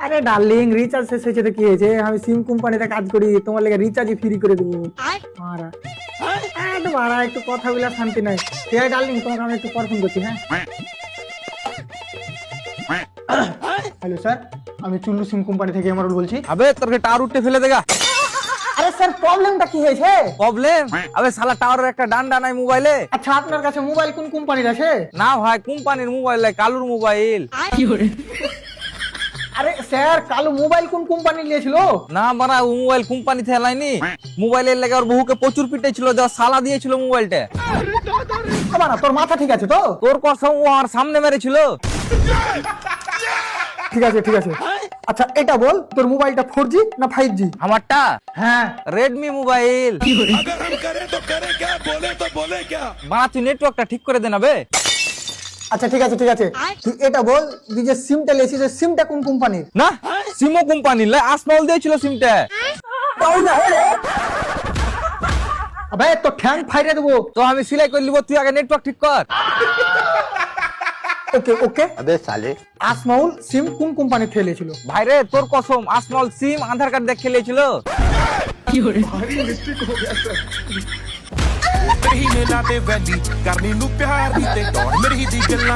আরে darling, recharge শেষ হয়েছে তো কি হয়েছে? আমি সিম কোম্পানিতে কাজ করি, তোমার লেগে রিচার্জই ফ্রি করে দেবো। মারা একটু মারা, একটু কথা বলে শান্তি নাই। ঠিক আছে ডার্লিং, তোমাকে আমি একটু পর ফোন করছি। হ্যাঁ, হ্যালো স্যার, আমি চুল্লু সিম কোম্পানি থেকে এমআরুল বলছি। আবে তোর টাওয়ার উঠে ফেলে দেগা। আরে স্যার, প্রবলেমটা কি হয়েছে? প্রবলেম? আবে শালা টাওয়ারের একটা ডান্ডা নাই মোবাইলে। আচ্ছা, আপনার কাছে মোবাইল কোন কোম্পানির আছে? না ভাই, কোম্পানির মোবাইল নাই, কালুর মোবাইল। আরে স্যার, কালো মোবাইল কোন কোম্পানি নিয়েছিল? না মারা, ও মোবাইল কোম্পানি থেকে লাইনি। মোবাইলের লেগে ওর বহুকে প্রচুর পিটেছিল, যা শালা দিয়েছিল মোবাইলটা। না, তোর মাথা ঠিক আছে তো? তোর কসম, ও আমার সামনে মেরেছিল। ঠিক আছে ঠিক আছে। আচ্ছা এটা বল, তোর মোবাইলটা 4G না 5G? আমারটা হ্যাঁ। Redmi mobile. अगर हम करें तो करें क्या, बोले तो बोले क्या। বাড়া তুই নেটওয়ার্কটা ঠিক করে দে না বে। আচ্ছা ঠিক আছে ঠিক আছে, তুই এটা বল, তুই যে সিমটা লেছিস, সিমটা কোন কোম্পানির? না, সিমো কোম্পানি লে, আসমাউল দিয়েছিল সিমটা। আবে তো ঠ্যাং ফাইরে দেবো। তো আমি সিলাই করে নিব, তুই আগে নেটওয়ার্ক ঠিক কর। ওকে ওকে। अबे साले আসমাউল সিম কোন কোম্পানির থেকে লেছিল? ভাইরে তোর কসম, আসমাউল সিম আধার কার্ড দেখে খেলেছিল। ਹੀ ਮਿਲਾ ਤੇ ਵੈਲੀ ਕਰਨੀ ਨੂੰ ਪਿਆਰ ਦੀ ਤੇ ਦੌੜ ਮੇਰੀ ਦੀ ਗੱਲਾਂ